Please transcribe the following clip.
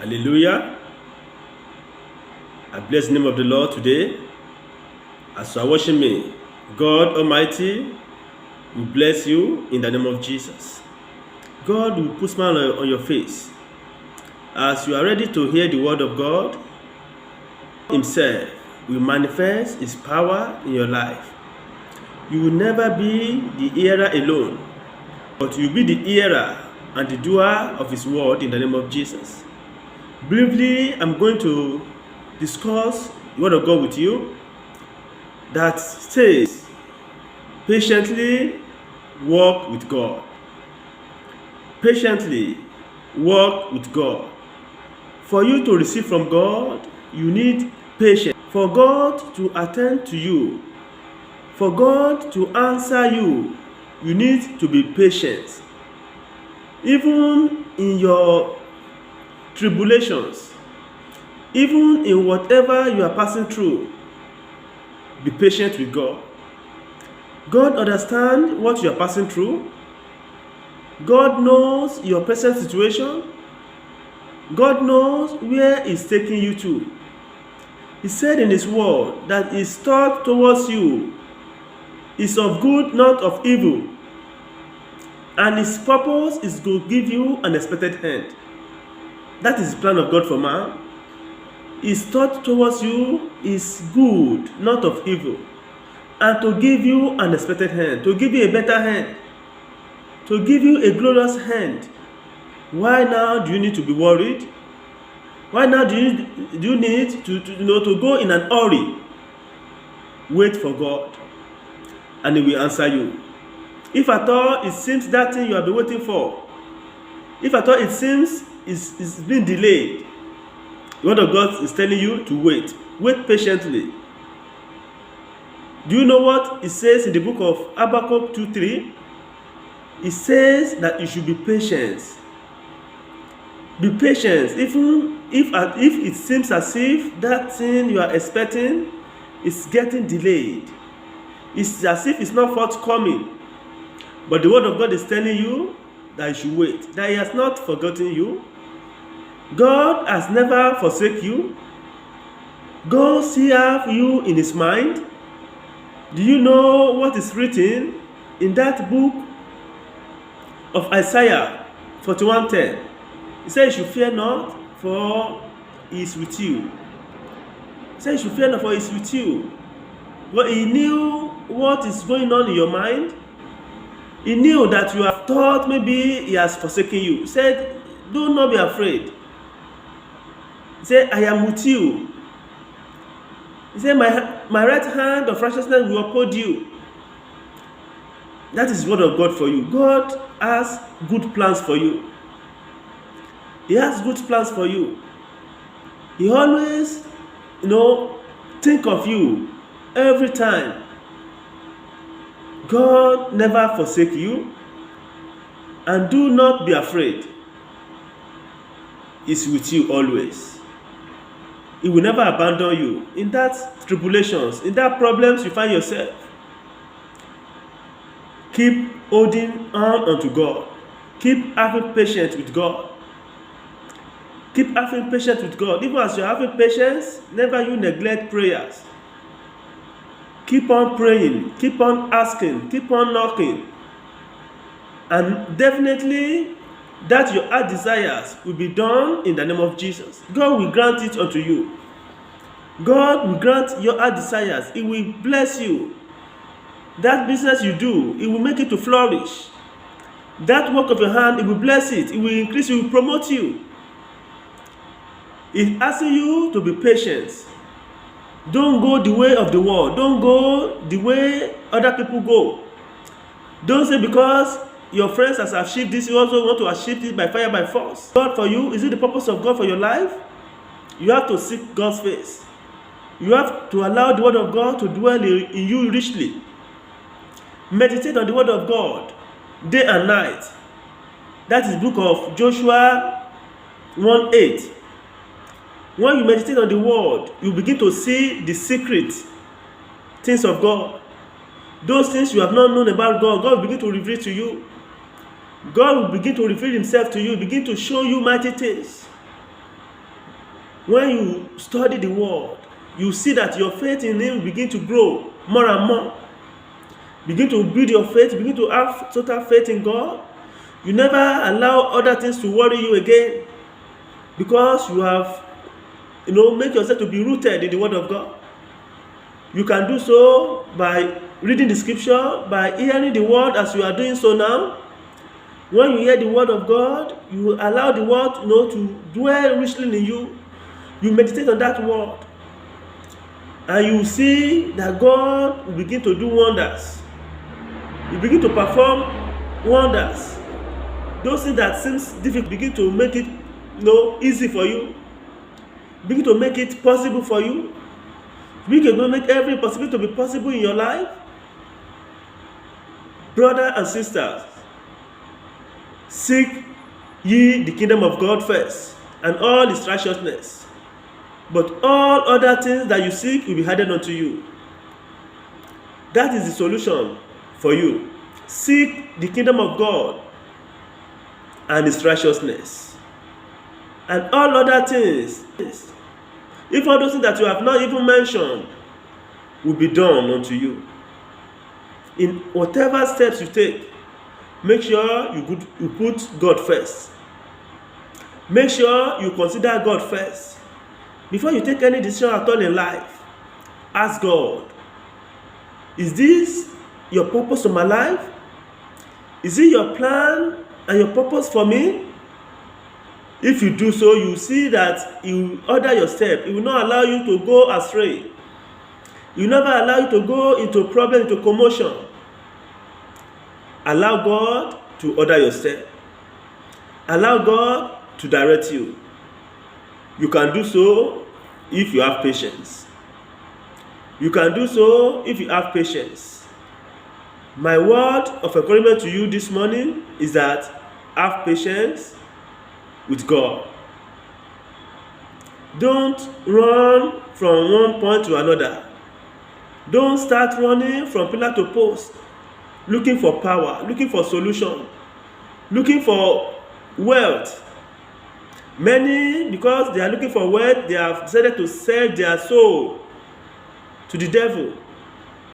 Hallelujah. I bless the name of the Lord today. As you are watching me, God Almighty will bless you in the name of Jesus. God will put smile on your face. As you are ready to hear the word of God, Himself will manifest His power in your life. You will never be the hearer alone, but you will be the hearer and the doer of His word in the name of Jesus. Briefly, I'm going to discuss the word of God with you that says, patiently walk with God. Patiently walk with God. For you to receive from God, you need patience. For God to attend to you, for God to answer you, you need to be patient. Even in your tribulations, even in whatever you are passing through, be patient with God. God understands what you are passing through. God knows your present situation. God knows where He's taking you to. He said in His word that His thought towards you is of good, not of evil. And His purpose is to give you an expected end. That is the plan of God for man. His thought towards you is good, not of evil. And to give you an expected hand, to give you a better hand, to give you a glorious hand. Why now do you need to be worried? Why now do you need to go in an hurry? Wait for God, and He will answer you. If at all it seems that thing you have been waiting for, if at all it seems it's been delayed, the word of God is telling you to wait. Wait patiently. Do you know what it says in the book of Habakkuk 2:3? It says that you should be patient. Be patient, even if it seems as if that thing you are expecting is getting delayed. It's as if it's not forthcoming. But the word of God is telling you that you should wait, that He has not forgotten you. God has never forsaken you. God still has you in His mind. Do you know what is written in that book of Isaiah 41:10? He says, you should fear not, for He is with you. He says, you should fear not, for He is with you. But He knew what is going on in your mind. He knew that you have thought maybe He has forsaken you. He said, do not be afraid. He said, I am with you. He said, my right hand of righteousness will uphold you. That is the word of God for you. God has good plans for you. He has good plans for you. He always, think of you every time. God never forsake you. And do not be afraid. He's with you always. He will never abandon you in that tribulations, in that problems you find yourself. Keep holding on unto God. Keep having patience with God. Keep having patience with God. Even as you're having patience, never you neglect prayers. Keep on praying. Keep on asking. Keep on knocking. And definitely, that your heart desires will be done in the name of Jesus. God will grant it unto you. God will grant your heart desires. He will bless you. That business you do, He will make it to flourish. That work of your hand, He will bless it. He will increase, He will promote you. He's asking you to be patient. Don't go the way of the world. Don't go the way other people go. Don't say because your friends has achieved this, you also want to achieve it by fire, by force. God for you, is it the purpose of God for your life? You have to seek God's face. You have to allow the word of God to dwell in you richly. Meditate on the word of God day and night. That is book of Joshua 1:8. When you meditate on the word, you begin to see the secret things of God. Those things you have not known about God, God will begin to reveal to you. God will begin to reveal Himself to you, begin to show you mighty things. When you study the word, you see that your faith in him begin to grow more and more. Begin to build your faith, begin to have total faith in God. You never allow other things to worry you again, because you have, make yourself to be rooted in the word of God. You can do so by reading the scripture, by hearing the word as you are doing so now. When you hear the word of God, you allow the word, to dwell richly in you. You meditate on that word, and you see that God will begin to do wonders. You begin to perform wonders. Those things that seems difficult, begin to make it, easy for you. Begin to make it possible for you. Begin to make every possibility to be possible in your life. Brothers and sisters, seek ye the kingdom of God first, and all his righteousness. But all other things that you seek will be added unto you. That is the solution for you. Seek the kingdom of God and his righteousness, and all other things, if all those things that you have not even mentioned, will be done unto you. In whatever steps you take, make sure you put God first. Make sure you consider God first. Before you take any decision at all in life, ask God, is this your purpose for my life? Is it your plan and your purpose for me? If you do so, you see that He will order your step. He will not allow you to go astray. He will never allow you to go into problem, into commotion. Allow God to order your step. Allow God to direct you. You can do so if you have patience. You can do so if you have patience. My word of encouragement to you this morning is that have patience with God. Don't run from one point to another. Don't start running from pillar to post, looking for power, looking for solution, looking for wealth. Many, because they are looking for wealth, they have decided to sell their soul to the devil.